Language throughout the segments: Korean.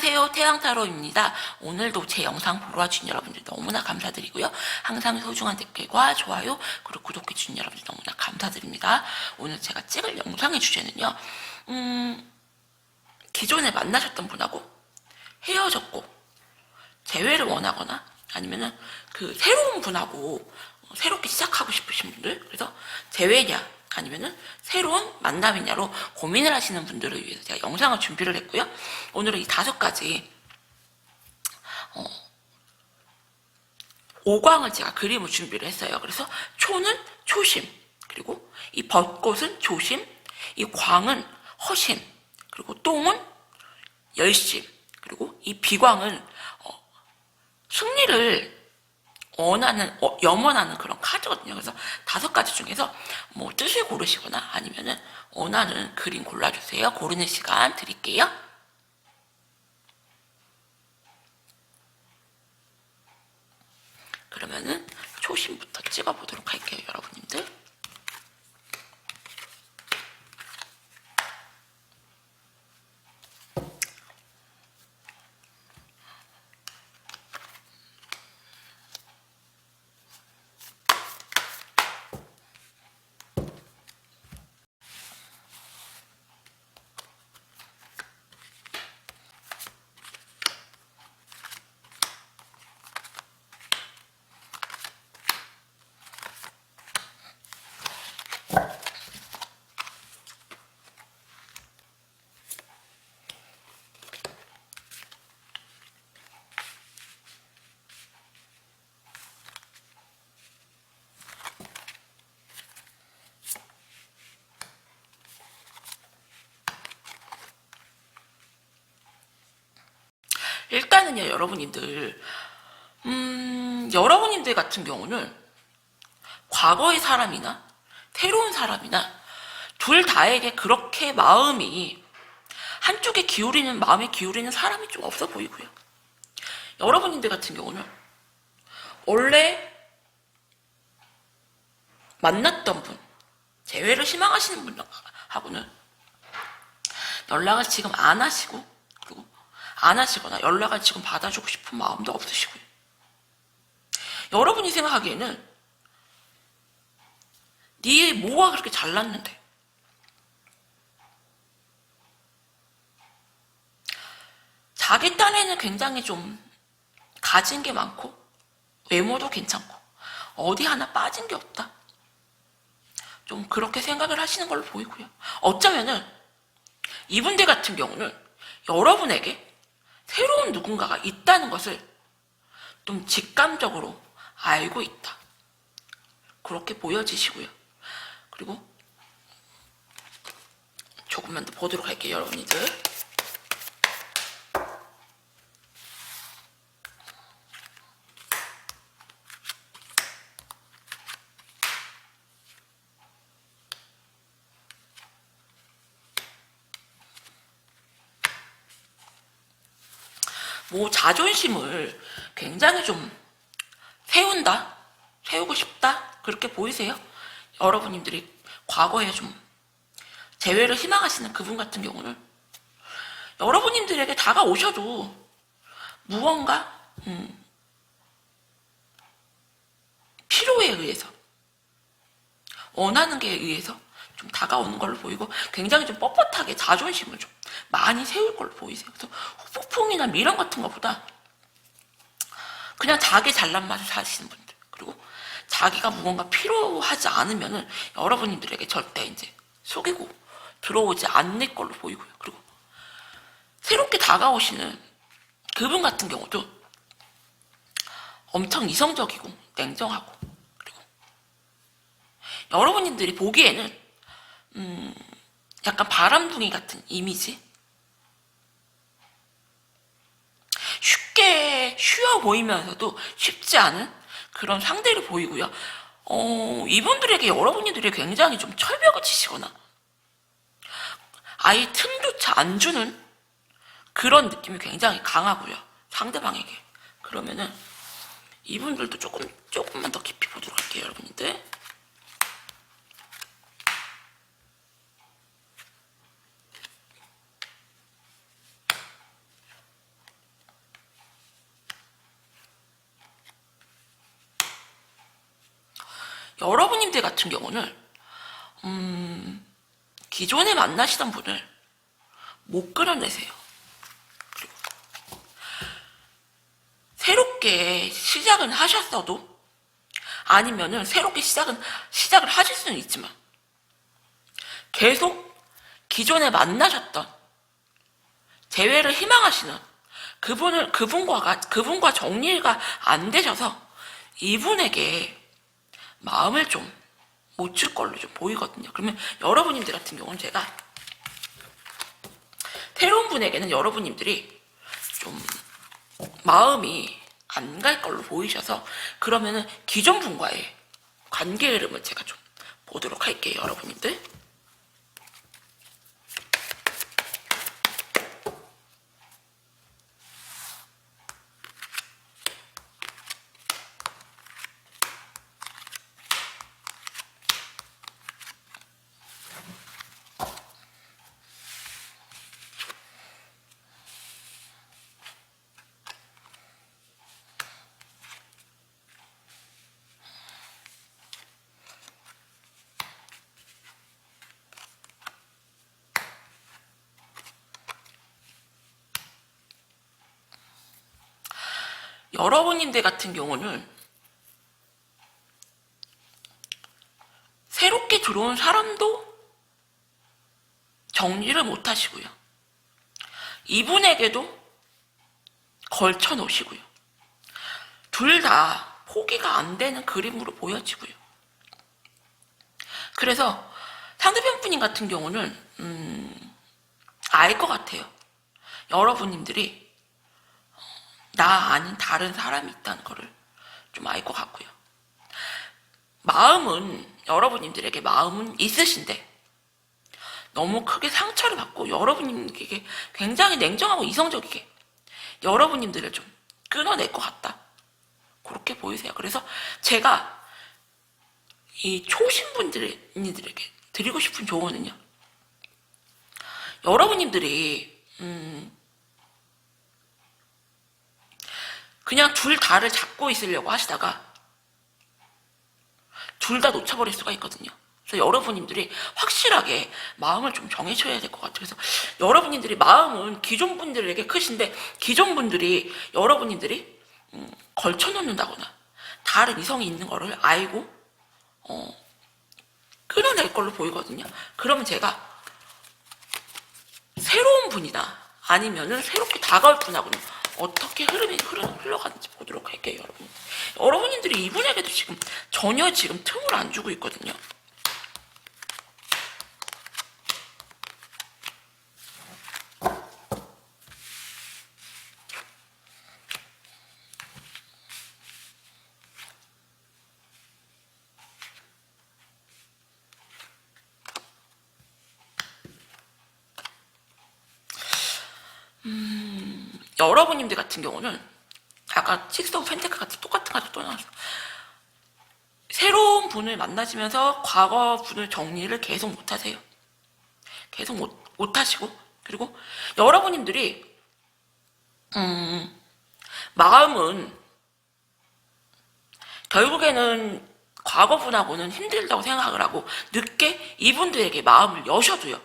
안녕하세요. 태양타로입니다. 오늘도 제 영상 보러 와주신 여러분들 너무나 감사드리고요. 항상 소중한 댓글과 좋아요 그리고 구독해주신 여러분들 너무나 감사드립니다. 오늘 제가 찍을 영상의 주제는요. 기존에 만나셨던 분하고 헤어졌고 재회를 원하거나 아니면은 그 새로운 분하고 새롭게 시작하고 싶으신 분들, 그래서 재회냐 아니면은 새로운 만남이냐로 고민을 하시는 분들을 위해서 제가 영상을 준비를 했고요. 오늘은 이 5가지 5광을 제가 그림을 준비를 했어요. 그래서 초는 초심, 그리고 이 벚꽃은 조심, 이 광은 허심, 그리고 똥은 열심, 그리고 이 비광은 승리를 염원하는 그런 카드거든요. 그래서 5가지 중에서 뭐 뜻을 고르시거나 아니면은 원하는 그림 골라주세요. 고르는 시간 드릴게요. 그러면은 초심부터 찍어보도록 할게요, 여러분님들. 일단은요, 여러분님들 같은 경우는 과거의 사람이나 새로운 사람이나 둘 다에게 그렇게 마음의 기울이는 사람이 좀 없어 보이고요. 여러분님들 같은 경우는 원래 만났던 분, 재회를 희망하시는 분하고는 연락을 지금 안 하시고, 그리고 안 하시거나 연락을 지금 받아주고 싶은 마음도 없으시고요. 여러분이 생각하기에는 네 뭐가 그렇게 잘났는데 자기 딴에는 굉장히 좀 가진 게 많고 외모도 괜찮고 어디 하나 빠진 게 없다, 좀 그렇게 생각을 하시는 걸로 보이고요. 어쩌면은 이분들 같은 경우는 여러분에게 새로운 누군가가 있다는 것을 좀 직감적으로 알고 있다, 그렇게 보여지시고요. 그리고 조금만 더 보도록 할게요, 여러분들. 뭐 자존심을 굉장히 좀 세우고 싶다, 그렇게 보이세요? 여러분님들이 과거에 좀 재회를 희망하시는 그분 같은 경우는 여러분님들에게 다가오셔도 무언가 필요에 의해서, 원하는 게 의해서 좀 다가오는 걸로 보이고 굉장히 좀 뻣뻣하게 자존심을 좀 많이 세울 걸로 보이세요. 그래서 후폭풍이나 미련 같은 것보다 그냥 자기 잘난 맛을 사시는 분들, 그리고 자기가 무언가 필요하지 않으면은 여러분들에게 절대 이제 속이고 들어오지 않을 걸로 보이고요. 그리고 새롭게 다가오시는 그분 같은 경우도 엄청 이성적이고 냉정하고, 그리고 여러분들이 보기에는 약간 바람둥이 같은 이미지, 쉽게 쉬워 보이면서도 쉽지 않은 그런 상대를 보이고요. 이분들에게 여러분들이 굉장히 좀 철벽을 치시거나 아예 틈조차 안 주는 그런 느낌이 굉장히 강하고요, 상대방에게. 그러면은 이분들도 조금만 더 깊이 보도록 할게요, 여러분들. 여러분님들 같은 경우는 기존에 만나시던 분을 못 끌어내세요. 그리고 새롭게 시작은 하셨어도 아니면은 새롭게 시작을 하실 수는 있지만 계속 기존에 만나셨던 재회를 희망하시는 그분과 정리가 안 되셔서 이분에게 마음을 좀 못 줄 걸로 좀 보이거든요. 그러면 여러분님들 같은 경우는 제가 새로운 분에게는 여러분님들이 좀 마음이 안 갈 걸로 보이셔서 그러면은 기존 분과의 관계 흐름을 제가 좀 보도록 할게요, 여러분님들. 여러분님들 같은 경우는 새롭게 들어온 사람도 정리를 못 하시고요. 이분에게도 걸쳐 놓으시고요. 둘 다 포기가 안 되는 그림으로 보여지고요. 그래서 상대편 분인 같은 경우는 알 것 같아요. 여러분님들이 나 아닌 다른 사람이 있다는 거를 좀 알 것 같고요. 여러분님들에게 마음은 있으신데 너무 크게 상처를 받고 여러분님에게 굉장히 냉정하고 이성적이게 여러분님들을 좀 끊어낼 것 같다. 그렇게 보이세요. 그래서 제가 이 초신분들에게 드리고 싶은 조언은요. 여러분님들이 그냥 둘 다를 잡고 있으려고 하시다가 둘 다 놓쳐버릴 수가 있거든요. 그래서 여러분님들이 확실하게 마음을 좀 정해줘야 될 것 같아요. 그래서 여러분님들이 마음은 기존 분들에게 크신데 기존 분들이 여러분님들이 걸쳐놓는다거나 다른 이성이 있는 거를 알고 끊어낼 걸로 보이거든요. 그러면 제가 새로운 분이나 아니면은 새롭게 다가올 분하고는 어떻게 흐름이 흘러가는지 보도록 할게요, 여러분. 여러분들이 이분에게도 전혀 틈을 안 주고 있거든요. 여러분님들 같은 경우는 아까 식스 오브 펜테클 같은 똑같은 가지고 또 나왔어. 새로운 분을 만나시면서 과거 분을 정리를 계속 못 하세요. 계속 못 하시고, 그리고 여러분님들이 마음은 결국에는 과거 분하고는 힘들다고 생각을 하고 늦게 이분들에게 마음을 여셔도요.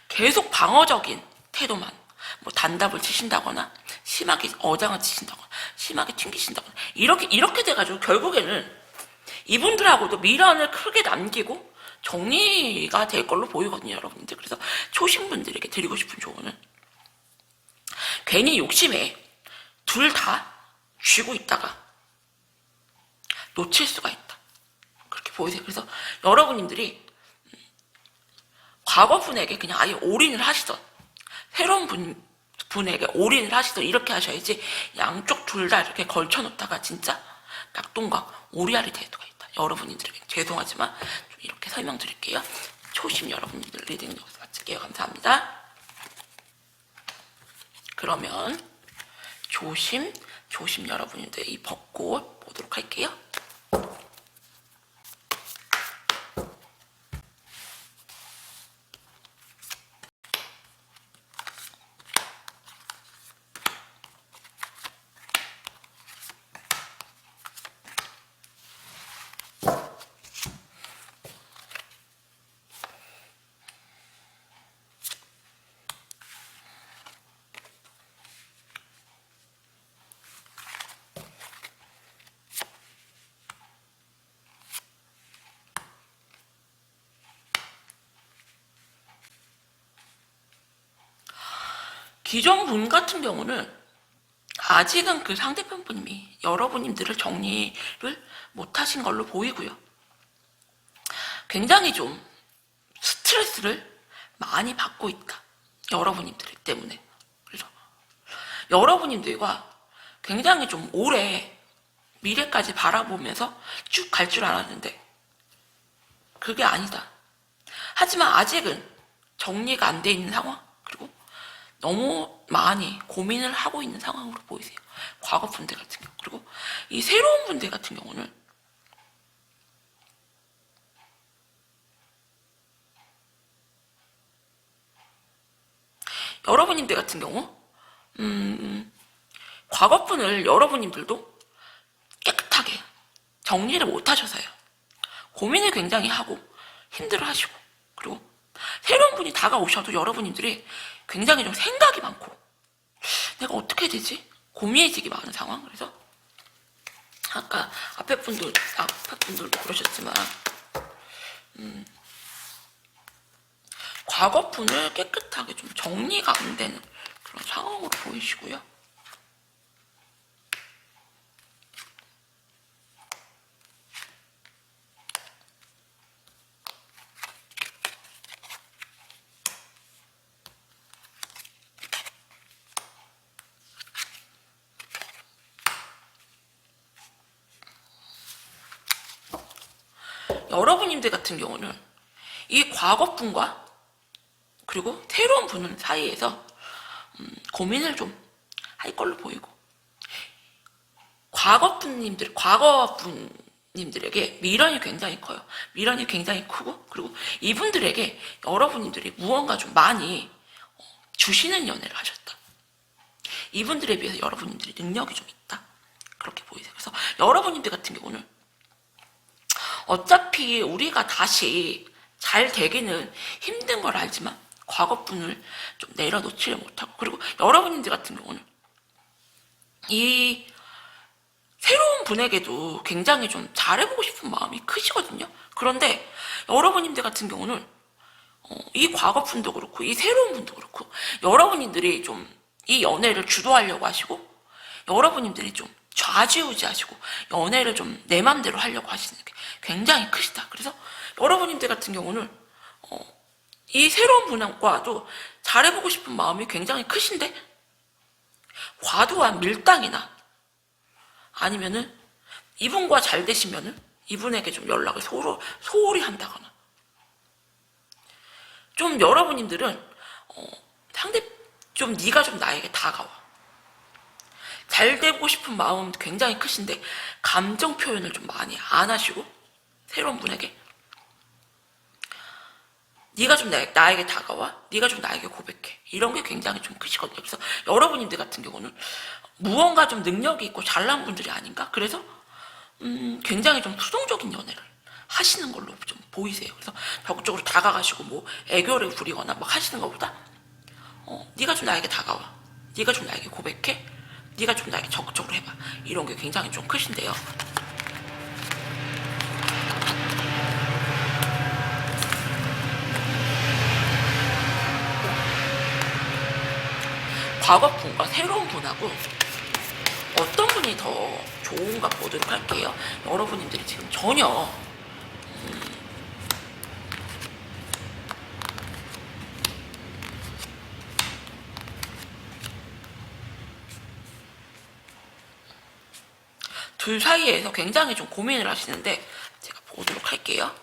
계속 방어적인 태도만 뭐 단답을 치신다거나 심하게 어장을 치신다거나 심하게 튕기신다거나 이렇게 돼가지고 결국에는 이분들하고도 미련을 크게 남기고 정리가 될 걸로 보이거든요, 여러분들. 그래서 초신분들에게 드리고 싶은 조언은 괜히 욕심에 둘 다 쥐고 있다가 놓칠 수가 있다. 그렇게 보이세요. 그래서 여러분님들이 과거 분에게 그냥 아예 올인을 하시던 새로운 분에게 올인을 하시던 이렇게 하셔야지 양쪽 둘 다 이렇게 걸쳐놓다가 진짜 낙동강 오리알이 될 수가 있다. 여러분들에게 죄송하지만 좀 이렇게 설명드릴게요. 초심 여러분들 리딩 여기서 마칠게요. 감사합니다. 그러면 조심 여러분들 이 벚꽃 보도록 할게요. 기존 분 같은 경우는 아직은 그 상대편 분이 여러분님들을 정리를 못하신 걸로 보이고요. 굉장히 좀 스트레스를 많이 받고 있다. 여러분님들 때문에. 그래서 여러분님들과 굉장히 좀 오래 미래까지 바라보면서 쭉 갈 줄 알았는데 그게 아니다. 하지만 아직은 정리가 안 돼 있는 상황, 그리고 너무 많이 고민을 하고 있는 상황으로 보이세요. 과거 분들 같은 경우. 그리고 이 새로운 분들 같은 경우는 여러분님들 같은 경우 과거 분을 여러분님들도 깨끗하게 정리를 못 하셔서요. 고민을 굉장히 하고 힘들어 하시고, 그리고 새로운 분이 다가오셔도 여러분님들이 굉장히 좀 생각이 많고 내가 어떻게 해야 되지? 고민해지기 많은 상황. 그래서 아까 앞에 분들도 그러셨지만 과거 분을 깨끗하게 좀 정리가 안 되는 그런 상황으로 보이시고요. 여러분님들 같은 경우는 이 과거 분과 그리고 새로운 분 사이에서 고민을 좀 할 걸로 보이고, 과거 분님들에게 미련이 굉장히 커요. 미련이 굉장히 크고, 그리고 이분들에게 여러분님들이 무언가 좀 많이 주시는 연애를 하셨다. 이분들에 비해서 여러분님들이 능력이 좀 있다. 그렇게 보이세요. 그래서 여러분님들 같은 경우는 어차피 우리가 다시 잘 되기는 힘든 걸 알지만 과거 분을 좀 내려놓지를 못하고, 그리고 여러분들 같은 경우는 이 새로운 분에게도 굉장히 좀 잘해보고 싶은 마음이 크시거든요. 그런데 여러분들 같은 경우는 이 과거 분도 그렇고 이 새로운 분도 그렇고 여러분들이 좀 이 연애를 주도하려고 하시고, 여러분들이 좀 좌지우지하시고 연애를 좀 내 맘대로 하려고 하시는 게 굉장히 크시다. 그래서 여러분들 같은 경우는 이 새로운 분과도 잘해보고 싶은 마음이 굉장히 크신데 과도한 밀당이나 아니면은 이분과 잘 되시면은 이분에게 좀 연락을 소홀히 한다거나, 좀 여러분들은 좀 네가 좀 나에게 다가와. 잘 되고 싶은 마음 굉장히 크신데 감정 표현을 좀 많이 안 하시고, 새로운 분에게 네가 좀 나에게 다가와, 네가 좀 나에게 고백해, 이런 게 굉장히 좀 크시거든요. 그래서 여러분들 같은 경우는 무언가 좀 능력이 있고 잘난 분들이 아닌가? 그래서 굉장히 좀 수동적인 연애를 하시는 걸로 좀 보이세요. 그래서 적극적으로 다가가시고 뭐 애교를 부리거나 막 하시는 것보다 네가 좀 나에게 다가와, 네가 좀 나에게 고백해, 네가 좀 나에게 적극적으로 해봐, 이런 게 굉장히 좀 크신데요. 과거 분과 새로운 분하고 어떤 분이 더 좋은가 보도록 할게요. 여러분들이 지금 전혀 둘 사이에서 굉장히 좀 고민을 하시는데 제가 보도록 할게요.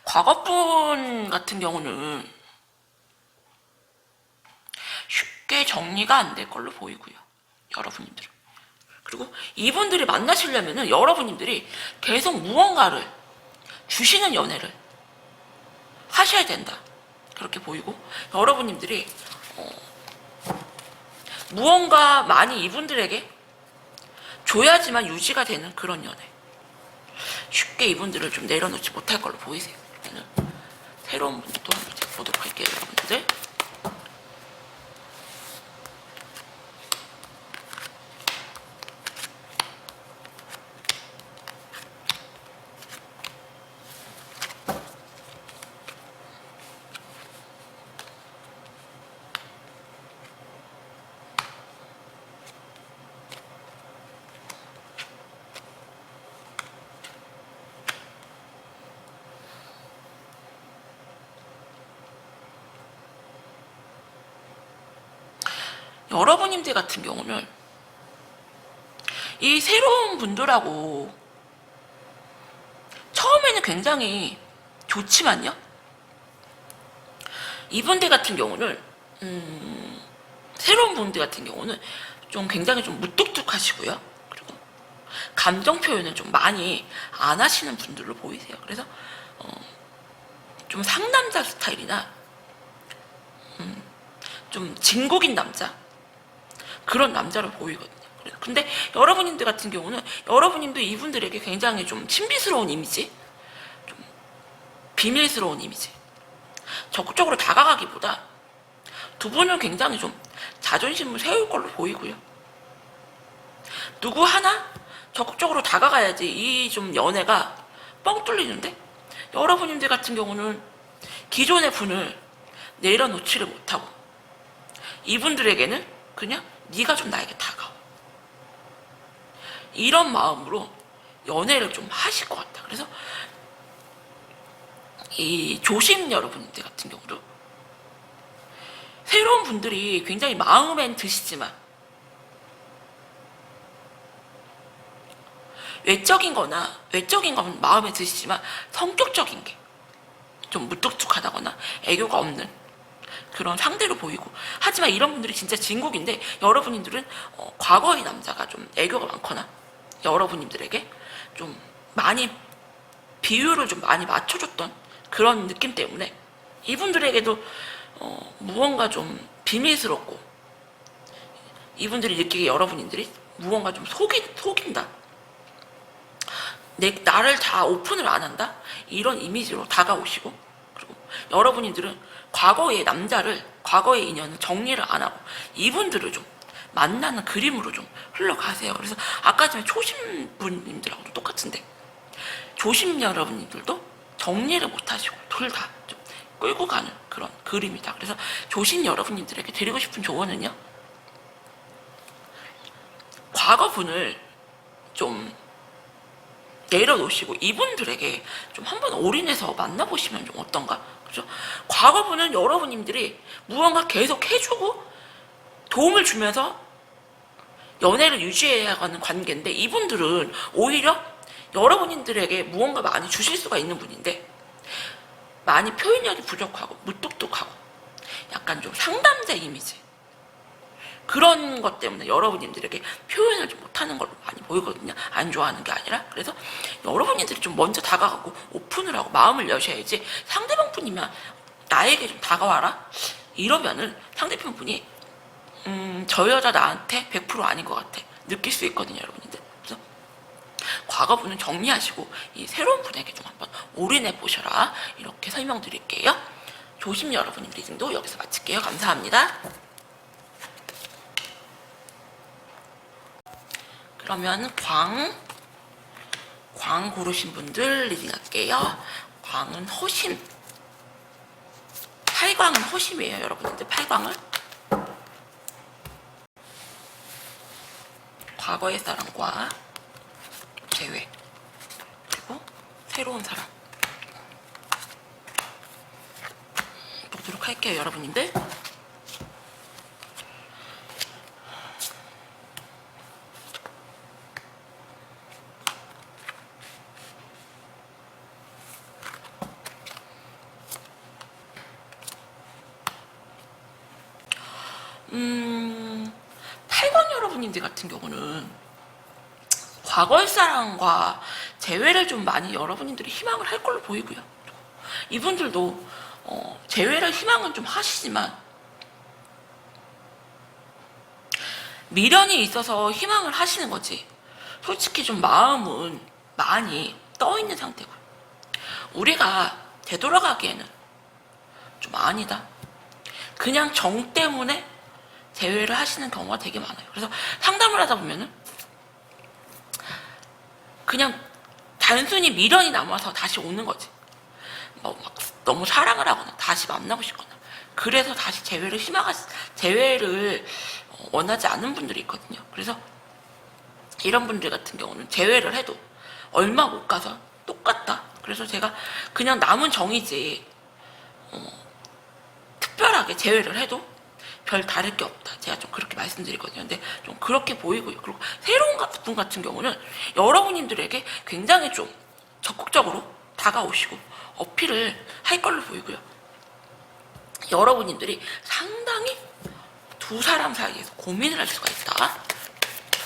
과거분 같은 경우는 쉽게 정리가 안 될 걸로 보이고요. 여러분들은. 그리고 이분들이 만나시려면은 여러분들이 계속 무언가를 주시는 연애를 하셔야 된다. 그렇게 보이고, 여러분들이 무언가 많이 이분들에게 줘야지만 유지가 되는 그런 연애. 쉽게 이분들을 좀 내려놓지 못할 걸로 보이세요. 새로운 분도 한번 보도록 할게요, 여러분들. 여러분님들 같은 경우는 이 새로운 분들하고 처음에는 굉장히 좋지만요, 이분들 같은 경우는 새로운 분들 같은 경우는 좀 굉장히 좀 무뚝뚝하시고요, 그리고 감정 표현을 좀 많이 안 하시는 분들로 보이세요. 그래서 좀 상남자 스타일이나 좀 진국인 남자, 그런 남자로 보이거든요. 근데 여러분님들 같은 경우는 여러분님도 이분들에게 굉장히 좀 신비스러운 이미지, 좀 비밀스러운 이미지, 적극적으로 다가가기보다 두 분은 굉장히 좀 자존심을 세울 걸로 보이고요. 누구 하나 적극적으로 다가가야지 이 좀 연애가 뻥 뚫리는데, 여러분님들 같은 경우는 기존의 분을 내려놓지를 못하고 이분들에게는 그냥 네가 좀 나에게 다가와, 이런 마음으로 연애를 좀 하실 것 같다. 그래서 이 조심 여러분들 같은 경우도 새로운 분들이 굉장히 마음엔 드시지만 외적인 건 마음에 드시지만 성격적인 게 좀 무뚝뚝하다거나 애교가 없는 그런 상대로 보이고, 하지만 이런 분들이 진짜 진국인데 여러분들은 과거의 남자가 좀 애교가 많거나 여러분들에게 좀 많이 비율을 좀 많이 맞춰줬던 그런 느낌 때문에 이분들에게도 무언가 좀 비밀스럽고, 이분들이 느끼기에 여러분들이 무언가 좀 속인다, 나를 다 오픈을 안 한다, 이런 이미지로 다가오시고, 그리고 여러분들은 과거의 남자를, 과거의 인연을 정리를 안 하고 이분들을 좀 만나는 그림으로 좀 흘러가세요. 그래서 아까 전에 초심 분님들하고도 똑같은데 조심 여러분들도 정리를 못 하시고 둘 다 좀 끌고 가는 그런 그림이다. 그래서 조심 여러분들에게 드리고 싶은 조언은요, 과거 분을 좀 내려놓으시고 이분들에게 좀 한번 올인해서 만나보시면 좀 어떤가? 그죠? 과거분은 여러분들이 무언가 계속 해주고 도움을 주면서 연애를 유지해야 하는 관계인데, 이분들은 오히려 여러분들에게 무언가 많이 주실 수가 있는 분인데 많이 표현력이 부족하고 무뚝뚝하고 약간 좀 상담자 이미지, 그런 것 때문에 여러분들에게 표현을 좀 못하는 걸로 많이 보이거든요. 안 좋아하는 게 아니라. 그래서 여러분들이 좀 먼저 다가가고 오픈을 하고 마음을 여셔야지, 상대방 분이면 나에게 좀 다가와라 이러면은 상대편 분이 저 여자 나한테 100% 아닌 것 같아 느낄 수 있거든요, 여러분들. 그래서 과거분은 정리하시고 이 새로운 분에게 좀 한번 올인해 보셔라, 이렇게 설명드릴게요. 조심 여러분님 리딩도 여기서 마칠게요. 감사합니다. 그러면 광 고르신 분들 리딩할게요. 광은 허심, 8광은 허심이에요, 여러분들. 8광은 과거의 사람과 재회, 그리고 새로운 사람 보도록 할게요, 여러분들. 탈관 여러분들 같은 경우는 과거의 사랑과 재회를 좀 많이 여러분들이 희망을 할 걸로 보이고요. 이분들도 재회를 희망은 좀 하시지만 미련이 있어서 희망을 하시는 거지, 솔직히 좀 마음은 많이 떠있는 상태고요. 우리가 되돌아가기에는 좀 아니다, 그냥 정 때문에 재회를 하시는 경우가 되게 많아요. 그래서 상담을 하다 보면은 그냥 단순히 미련이 남아서 다시 오는 거지, 막 너무 사랑을 하거나 다시 만나고 싶거나 그래서 다시 재회를 원하지 않는 분들이 있거든요. 그래서 이런 분들 같은 경우는 재회를 해도 얼마 못 가서 똑같다. 그래서 제가 그냥 남은 정이지 특별하게 재회를 해도 별 다를 게 없다. 제가 좀 그렇게 말씀드리거든요. 근데 좀 그렇게 보이고요. 그리고 새로운 분 같은 경우는 여러분님들에게 굉장히 좀 적극적으로 다가오시고 어필을 할 걸로 보이고요. 여러분님들이 상당히 두 사람 사이에서 고민을 할 수가 있다.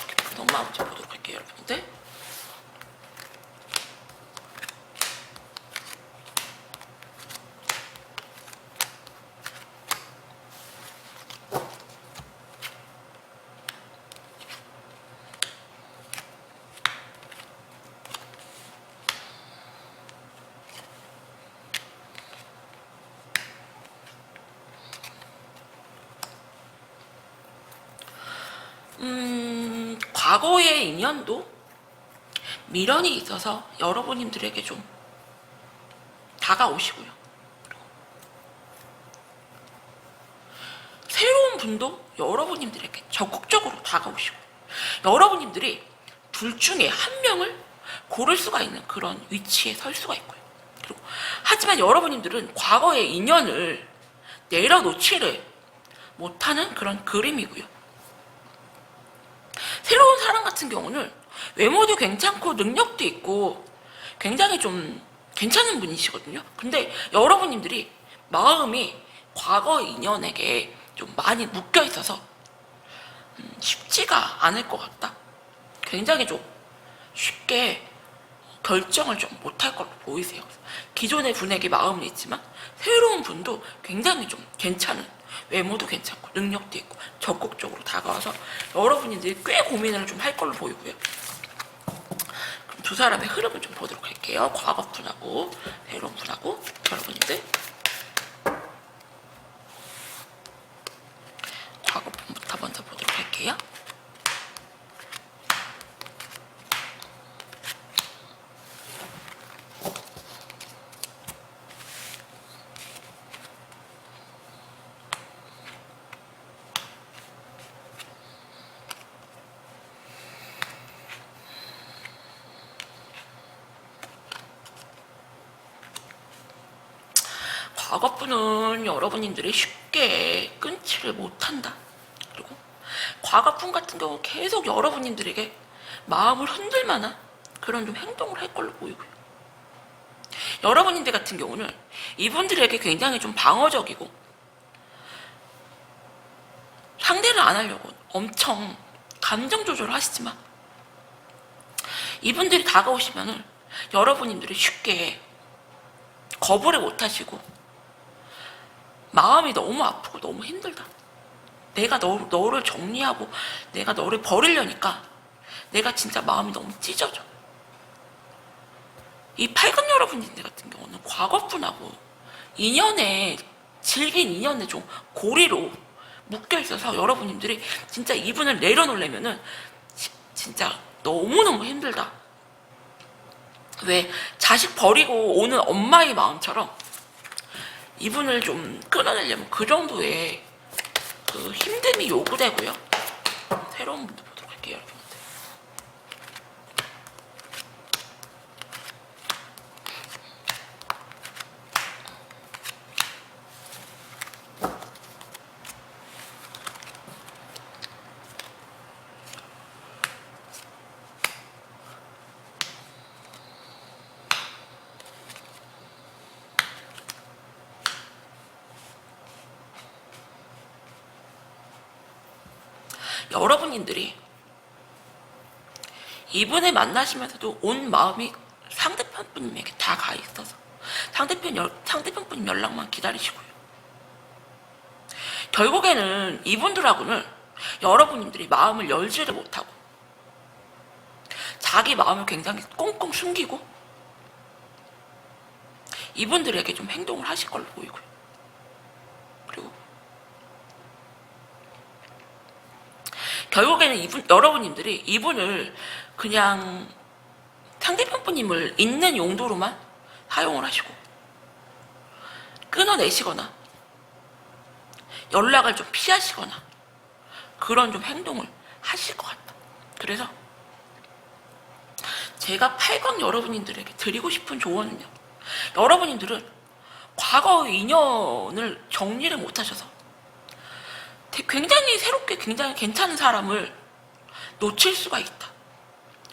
이렇게 분홍마 문제 보도록 할게요, 여러분들. 과거의 인연도 미련이 있어서 여러분님들에게 좀 다가오시고요. 새로운 분도 여러분님들에게 적극적으로 다가오시고 여러분님들이 둘 중에 한 명을 고를 수가 있는 그런 위치에 설 수가 있고요. 그리고 하지만 여러분님들은 과거의 인연을 내려놓지를 못하는 그런 그림이고요. 새로운 사람 같은 경우는 외모도 괜찮고 능력도 있고 굉장히 좀 괜찮은 분이시거든요. 근데 여러분님들이 마음이 과거 인연에게 좀 많이 묶여 있어서 쉽지가 않을 것 같다. 굉장히 좀 쉽게 결정을 좀 못할 걸로 보이세요. 기존의 분에게 마음은 있지만 새로운 분도 굉장히 좀 괜찮은, 외모도 괜찮고 능력도 있고 적극적으로 다가와서 여러분들이 꽤 고민을 좀 할 걸로 보이고요. 그럼 두 사람의 흐름을 좀 보도록 할게요. 과거 분하고 새로운 분하고 여러분들 과거 분부터 먼저 보도록 할게요. 과거분은 여러분들이 쉽게 끊지를 못한다. 그리고 과거분 같은 경우 계속 여러분들에게 마음을 흔들 만한 그런 좀 행동을 할 걸로 보이고요. 여러분들 같은 경우는 이분들에게 굉장히 좀 방어적이고 상대를 안 하려고 엄청 감정 조절을 하시지만 이분들이 다가오시면은 여러분들이 쉽게 거부를 못 하시고 마음이 너무 아프고 너무 힘들다. 내가 너를 정리하고 내가 너를 버리려니까 내가 진짜 마음이 너무 찢어져. 이 팔금 여러분들 같은 경우는 과거분하고 질긴 인연에 좀 고리로 묶여있어서 여러분들이 진짜 이분을 내려놓으려면은 진짜 너무너무 힘들다. 왜 자식 버리고 오는 엄마의 마음처럼 이분을 좀 끊어내려면 그 정도의 그 힘듦이 요구되고요. 새로운 분들 보도록 할게요, 여러분들. 여러분들이 이분을 만나시면서도 온 마음이 상대편 분에게 다 가 있어서 상대편 분 연락만 기다리시고요. 결국에는 이분들하고는 여러분들이 마음을 열지를 못하고 자기 마음을 굉장히 꽁꽁 숨기고 이분들에게 좀 행동을 하실 걸로 보이고요. 그리고 결국에는 여러분들이 이분을 그냥 상대편 분님을 있는 용도로만 사용을 하시고 끊어내시거나 연락을 좀 피하시거나 그런 좀 행동을 하실 것 같다. 그래서 제가 8강 여러분들에게 드리고 싶은 조언은요. 여러분들은 과거의 인연을 정리를 못하셔서 굉장히 새롭게 굉장히 괜찮은 사람을 놓칠 수가 있다.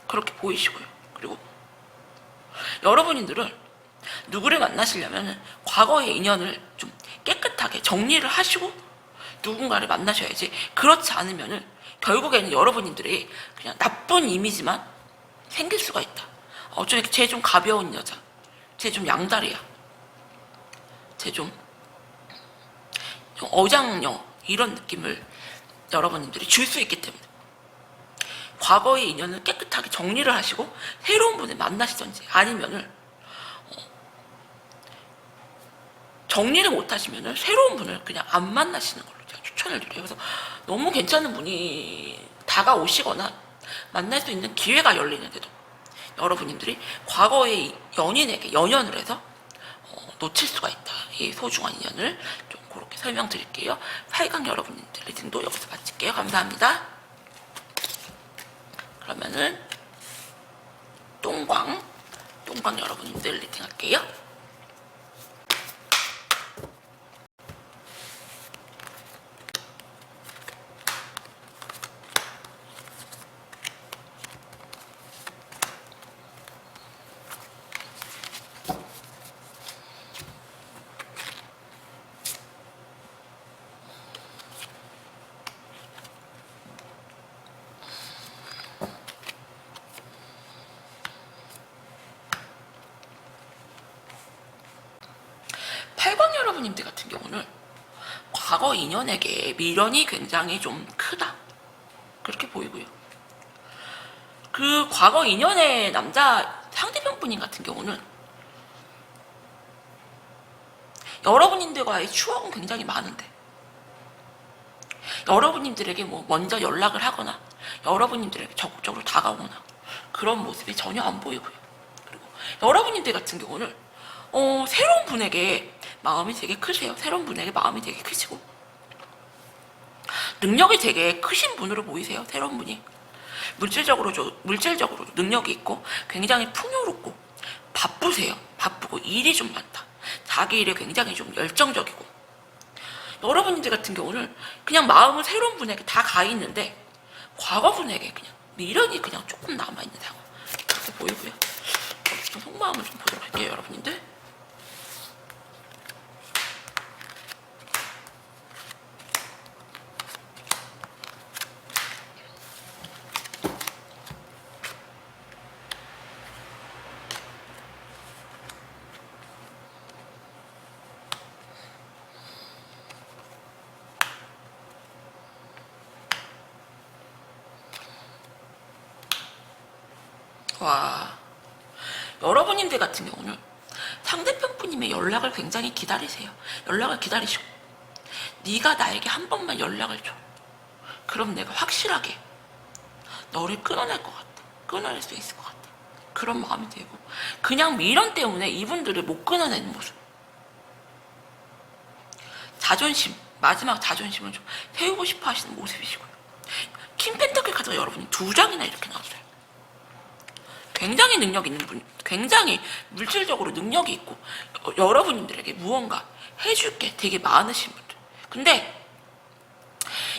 그렇게 보이시고요. 그리고 여러분들은 누구를 만나시려면 과거의 인연을 좀 깨끗하게 정리를 하시고 누군가를 만나셔야지, 그렇지 않으면 결국에는 여러분들이 그냥 나쁜 이미지만 생길 수가 있다. 쟤 좀 가벼운 여자, 쟤 좀 양다리야, 쟤 좀 어장녀, 이런 느낌을 여러분들이 줄 수 있기 때문에 과거의 인연을 깨끗하게 정리를 하시고 새로운 분을 만나시던지, 아니면은 정리를 못 하시면은 새로운 분을 그냥 안 만나시는 걸로 제가 추천을 드려요. 그래서 너무 괜찮은 분이 다가오시거나 만날 수 있는 기회가 열리는데도 여러분들이 과거의 연인에게 연연을 해서 놓칠 수가 있다. 이 소중한 인연을 좀 그렇게 설명드릴게요. 8강 여러분들 리딩도 여기서 마칠게요. 감사합니다. 그러면은 똥광 여러분들 리딩 할게요. 여러분들 같은 경우는 과거 인연에게 미련이 굉장히 좀 크다, 그렇게 보이고요. 그 과거 인연의 남자 상대편 분인 같은 경우는 여러분들과의 추억은 굉장히 많은데 여러분들에게 뭐 먼저 연락을 하거나 여러분들에게 적극적으로 다가오거나 그런 모습이 전혀 안 보이고요. 그리고 여러분들 같은 경우는 새로운 분에게 마음이 되게 크세요. 새로운 분에게 마음이 되게 크시고 능력이 되게 크신 분으로 보이세요. 새로운 분이 물질적으로 능력이 있고 굉장히 풍요롭고 바쁘세요. 바쁘고 일이 좀 많다. 자기 일에 굉장히 좀 열정적이고, 여러분들 같은 경우는 그냥 마음은 새로운 분에게 다 가 있는데 과거 분에게 그냥 미련이 그냥 조금 남아있는 상황, 그렇게 보이고요. 좀 속마음을 좀 보도록 할게요, 여러분들. 와, 여러분들 같은 경우는 상대편 분님의 연락을 굉장히 기다리세요. 연락을 기다리시고 네가 나에게 한 번만 연락을 줘. 그럼 내가 확실하게 너를 끊어낼 것 같아. 끊어낼 수 있을 것 같아. 그런 마음이 들고, 그냥 미련 때문에 이분들을 못 끊어내는 모습, 자존심, 마지막 자존심을 좀 세우고 싶어 하시는 모습이시고요. 킹 펜터클 카드가 여러분이 2장이나 이렇게 나왔어요. 굉장히 능력 있는 분, 굉장히 물질적으로 능력이 있고 여러분들에게 무언가 해줄 게 되게 많으신 분들. 근데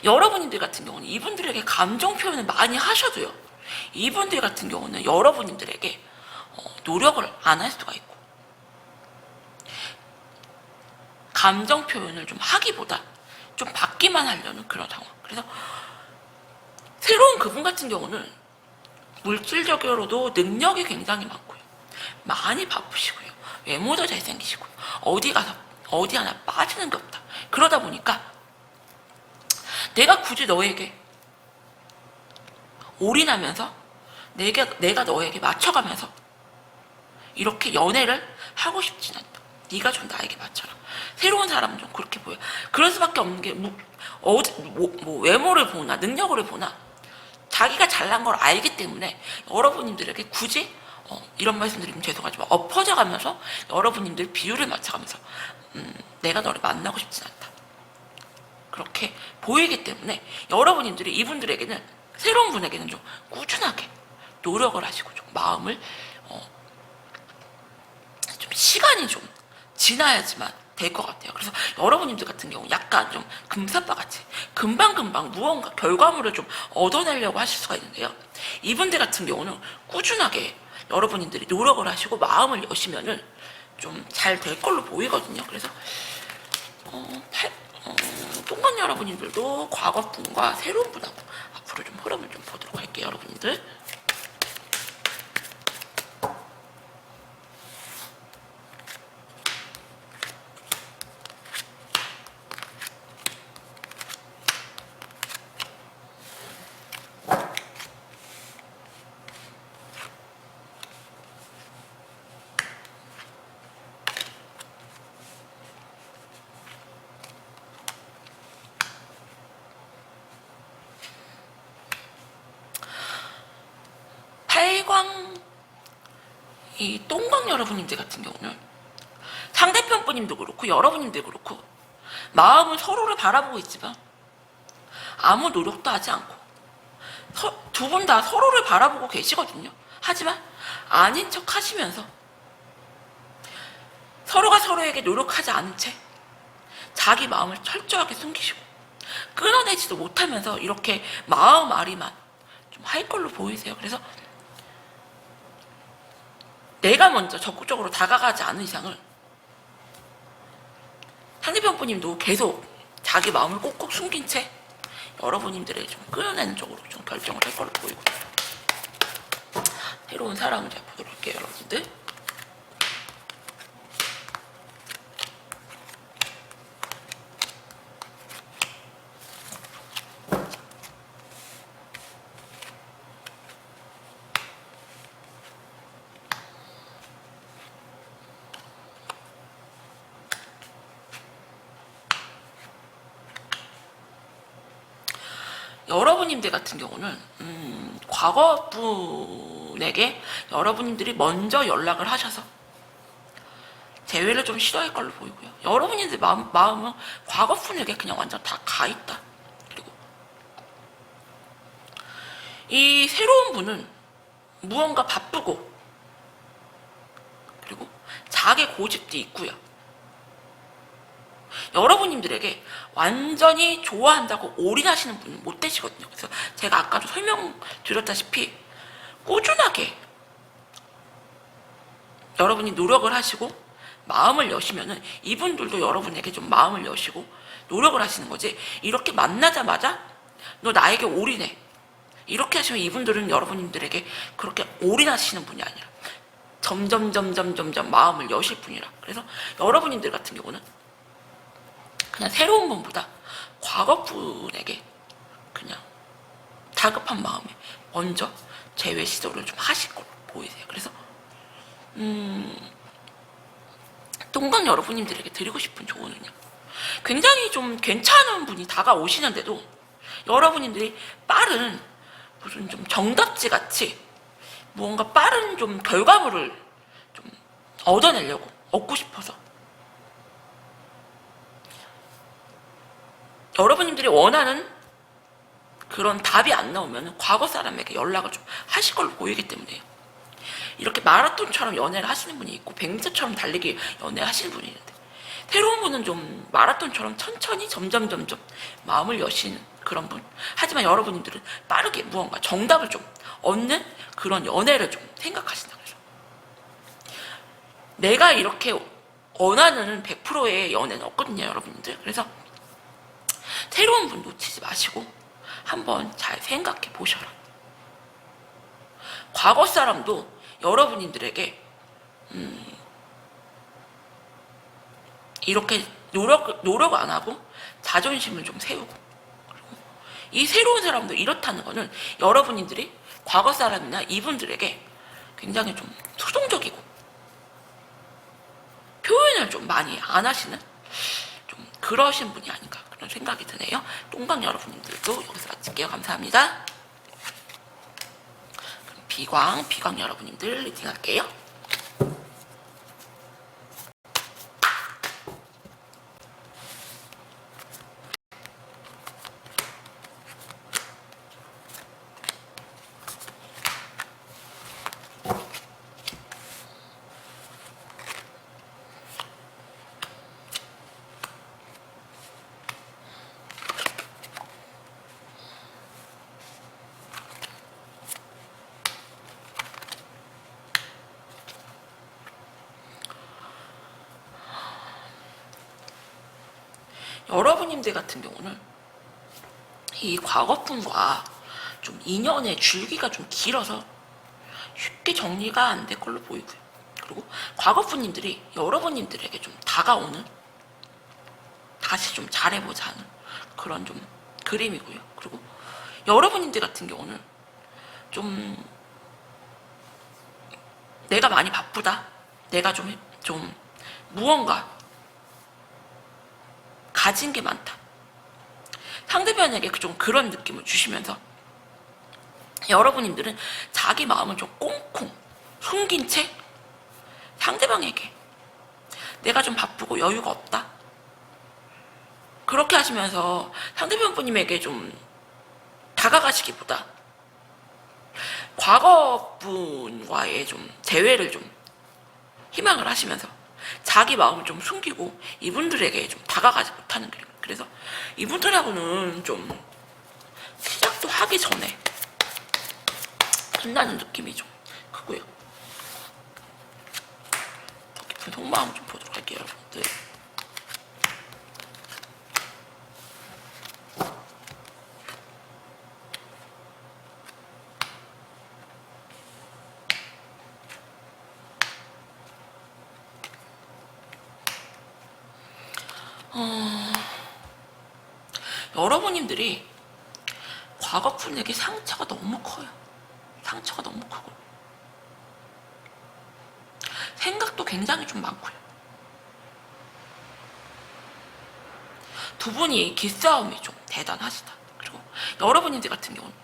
여러분들 같은 경우는 이분들에게 감정 표현을 많이 하셔도요, 이분들 같은 경우는 여러분들에게 노력을 안 할 수가 있고 감정 표현을 좀 하기보다 좀 받기만 하려는 그런 상황. 그래서 새로운 그분 같은 경우는 물질적으로도 능력이 굉장히 많고요, 많이 바쁘시고요, 외모도 잘생기시고요, 어디 가서 어디 하나 빠지는 게 없다. 그러다 보니까 내가 굳이 너에게 올인하면서 내가 너에게 맞춰가면서 이렇게 연애를 하고 싶진 않다. 네가 좀 나에게 맞춰라. 새로운 사람은 좀 그렇게 보여. 그럴 수밖에 없는 게 외모를 보나 능력을 보나 자기가 잘난 걸 알기 때문에 여러분들에게 굳이 이런 말씀드리면 죄송하지만 엎어져가면서 여러분들 비율을 맞춰가면서 내가 너를 만나고 싶진 않다. 그렇게 보이기 때문에 여러분들이 이분들에게는, 새로운 분에게는 좀 꾸준하게 노력을 하시고 좀 마음을 좀 시간이 좀 지나야지만 될 것 같아요. 그래서 여러분님들 같은 경우 약간 좀 금사빠같이 금방금방 무언가 결과물을 좀 얻어내려고 하실 수가 있는데요. 이분들 같은 경우는 꾸준하게 여러분들이 노력을 하시고 마음을 여시면은 좀 잘 될 걸로 보이거든요. 그래서 똥간 여러분들도 과거 분과 새로운 분하고 앞으로 좀 흐름을 좀 보도록 할게요, 여러분들. 이 똥광 여러분님들 같은 경우는 상대편 분님도 그렇고 여러분님도 그렇고 마음은 서로를 바라보고 있지만 아무 노력도 하지 않고 두 분 다 서로를 바라보고 계시거든요. 하지만 아닌 척 하시면서 서로가 서로에게 노력하지 않은 채 자기 마음을 철저하게 숨기시고 끊어내지도 못하면서 이렇게 마음 아리만 좀 할 걸로 보이세요. 그래서 내가 먼저 적극적으로 다가가지 않은 이상은 상대편 분님도 계속 자기 마음을 꼭꼭 숨긴 채 여러분님들의 좀 끌어내는 쪽으로 좀 결정을 할 걸로 보이고, 새로운 사랑을 제가 보도록 할게요, 여러분들. 여러분님들 같은 경우는 과거 분에게 여러분들이 먼저 연락을 하셔서 재회를 좀 시도할 걸로 보이고요. 여러분들 마음은 과거 분에게 그냥 완전 다 가있다. 그리고 이 새로운 분은 무언가 바쁘고 그리고 자기 고집도 있고요. 여러분님들에게 완전히 좋아한다고 올인하시는 분은 못 되시거든요. 그래서 제가 아까도 설명드렸다시피 꾸준하게 여러분이 노력을 하시고 마음을 여시면은 이분들도 여러분에게 좀 마음을 여시고 노력을 하시는 거지, 이렇게 만나자마자 너 나에게 올인해 이렇게 하시면 이분들은 여러분들에게 그렇게 올인하시는 분이 아니라 점점 마음을 여실 분이라. 그래서 여러분들 같은 경우는 그냥 새로운 분보다 과거 분에게 그냥 다급한 마음에 먼저 재회 시도를 좀 하실 걸로 보이세요. 그래서 똥강 여러분님들에게 드리고 싶은 조언은요, 굉장히 좀 괜찮은 분이 다가오시는데도 여러분들이 빠른 무슨 좀 정답지 같이 무언가 빠른 좀 결과물을 좀 얻고 싶어서 여러분들이 원하는 그런 답이 안 나오면 과거 사람에게 연락을 좀 하실 걸로 보이기 때문에 이렇게 마라톤처럼 연애를 하시는 분이 있고 100m처럼 달리기 연애를 하시는 분이 있는데, 새로운 분은 좀 마라톤처럼 천천히 점점 마음을 여시는 그런 분. 하지만 여러분들은 빠르게 무언가 정답을 좀 얻는 그런 연애를 좀 생각하신다. 그래서 내가 이렇게 원하는 100%의 연애는 없거든요, 여러분들. 그래서 새로운 분 놓치지 마시고 한번 잘 생각해 보셔라. 과거 사람도 여러분들에게 이렇게 노력 안 하고 자존심을 좀 세우고, 그리고 이 새로운 사람도 이렇다는 거는 여러분들이 과거 사람이나 이분들에게 굉장히 좀 수동적이고 표현을 좀 많이 안 하시는 좀 그러신 분이 아닌가 그런 생각이 드네요. 똥방 여러분들도 여기서 마칠게요. 감사합니다. 그럼 비광 여러분들 리딩할게요. 여러분님들 같은 경우는 이 과거분과 좀 인연의 줄기가 좀 길어서 쉽게 정리가 안 될 걸로 보이고요. 그리고 과거분님들이 여러분님들에게 좀 다가오는, 다시 좀 잘해보자 하는 그런 좀 그림이고요. 그리고 여러분님들 같은 경우는 좀 내가 많이 바쁘다, 내가 좀 무언가 가진 게 많다, 상대방에게 좀 그런 느낌을 주시면서 여러분님들은 자기 마음을 좀 꽁꽁 숨긴 채 상대방에게 내가 좀 바쁘고 여유가 없다, 그렇게 하시면서 상대방분님에게 좀 다가가시기보다 과거분과의 좀 대회를 좀 희망을 하시면서 자기 마음을 좀 숨기고 이분들에게 좀 다가가지 못하는 그림. 그래서 이분들하고는 좀 시작도 하기 전에 끝나는 느낌이 좀 크고요. 더 깊은 속마음 좀 보도록 할게요, 여러분들. 여러분님들이 과거분에게 상처가 너무 커요. 상처가 너무 크고 생각도 굉장히 좀 많고요. 두 분이 기싸움이 좀 대단하시다. 그리고 여러분님들 같은 경우는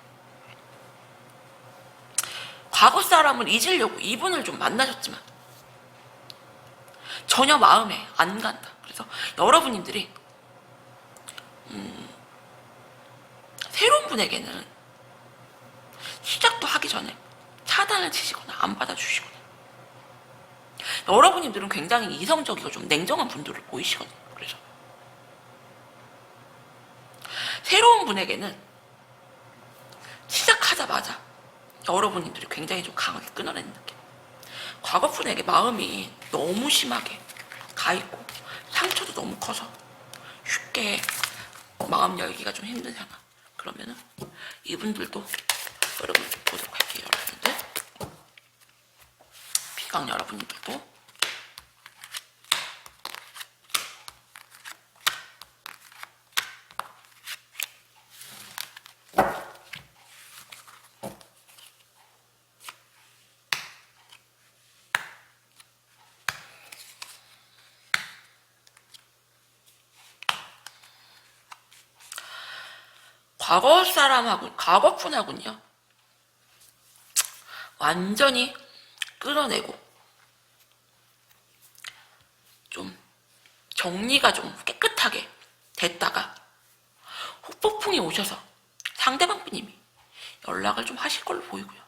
과거 사람을 잊으려고 이분을 좀 만나셨지만 전혀 마음에 안 간다. 그래서 여러분님들이 새로운 분에게는 시작도 하기 전에 차단을 치시거나 안 받아주시거나, 여러분님들은 굉장히 이성적이고 좀 냉정한 분들을 보이시거든요. 그래서 새로운 분에게는 시작하자마자 여러분님들이 굉장히 좀 강하게 끊어내는 느낌. 과거 분에게 마음이 너무 심하게 가있고 상처도 너무 커서 쉽게 마음 열기가 좀 힘든 상황. 그러면은 이분들도 여러분 보도록 할게요. 여러분들 비강 여러분들도 과거 사람하고 과거분하고는요 완전히 끌어내고 좀 정리가 좀 깨끗하게 됐다가 후폭풍이 오셔서 상대방 분님이 연락을 좀 하실 걸로 보이고요.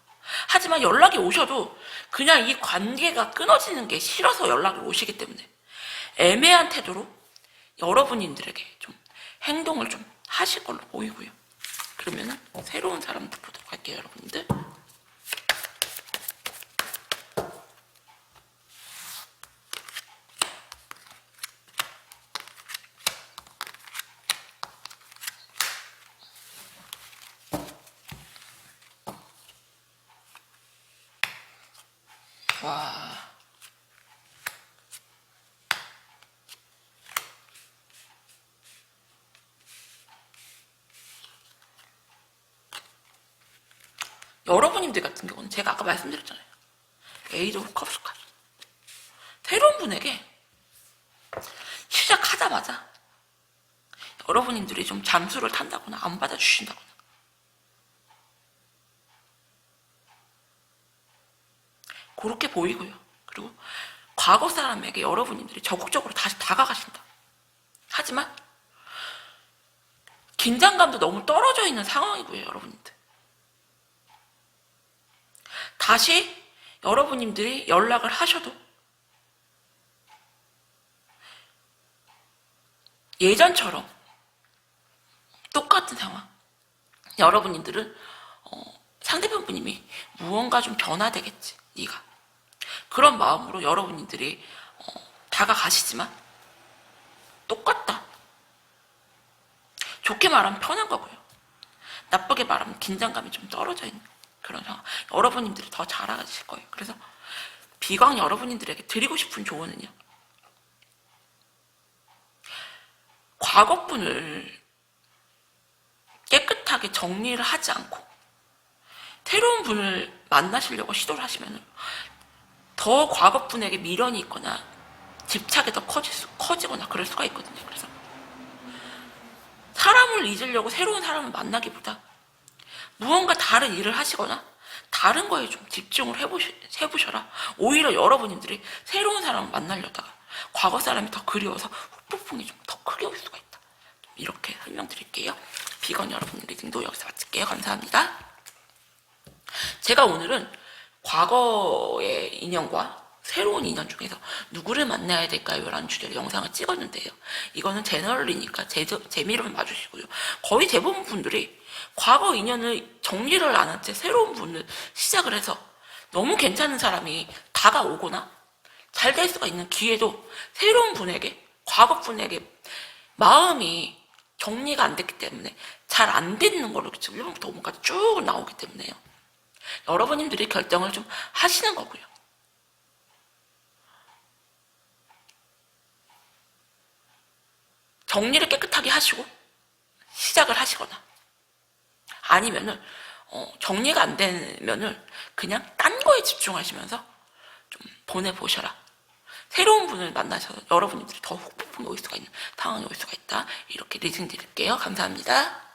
하지만 연락이 오셔도 그냥 이 관계가 끊어지는 게 싫어서 연락이 오시기 때문에 애매한 태도로 여러분들에게 좀 행동을 좀 하실 걸로 보이고요. 그러면은 새로운 사람들 보도록 할게요, 여러분들. 와. 여러분님들 같은 경우는 제가 아까 말씀드렸잖아요. 에이드 오브 컵스 카드. 새로운 분에게 시작하자마자 여러분님들이 좀 잠수를 탄다거나 안 받아주신다거나 그렇게 보이고요. 그리고 과거 사람에게 여러분들이 적극적으로 다시 다가가신다. 하지만 긴장감도 너무 떨어져 있는 상황이고요, 여러분들. 다시 여러분들이 연락을 하셔도 예전처럼 똑같은 상황. 여러분들은 상대편 분님이 무언가 좀 변화되겠지, 네가. 그런 마음으로 여러분들이 다가가시지만 똑같다. 좋게 말하면 편한 거고요. 나쁘게 말하면 긴장감이 좀 떨어져 있는 그런 상황. 여러분님들이 더 잘 알아주실 거예요. 그래서 비광 여러분님들에게 드리고 싶은 조언은요. 과거분을 깨끗하게 정리를 하지 않고 새로운 분을 만나시려고 시도를 하시면 더 과거분에게 미련이 있거나 집착이 더 커지거나 그럴 수가 있거든요. 그래서 사람을 잊으려고 새로운 사람을 만나기보다 무언가 다른 일을 하시거나 다른 거에 좀 집중을 해보셔라. 오히려 여러분들이 새로운 사람을 만나려다가 과거 사람이 더 그리워서 후폭풍이 좀 더 크게 올 수가 있다. 이렇게 설명드릴게요. 비건 여러분 리딩도 여기서 마칠게요. 감사합니다. 제가 오늘은 과거의 인연과 새로운 인연 중에서 누구를 만나야 될까요? 라는 주제로 영상을 찍었는데요. 이거는 제너럴이니까 재미로만 봐주시고요. 거의 대부분 분들이 과거 인연을 정리를 안 한 채 새로운 분을 시작을 해서 너무 괜찮은 사람이 다가오거나 잘 될 수가 있는 기회도 새로운 분에게, 과거 분에게 마음이 정리가 안 됐기 때문에 잘 안 되는 걸로 지금 1번부터 5번까지 쭉 나오기 때문에요. 여러분들이 결정을 좀 하시는 거고요. 정리를 깨끗하게 하시고 시작을 하시거나 아니면은 정리가 안 되면은 그냥 딴 거에 집중하시면서 좀 보내보셔라. 새로운 분을 만나셔서 여러분들이 더 후폭풍이 올 수가 있는 상황이 올 수가 있다. 이렇게 리딩 드릴게요. 감사합니다.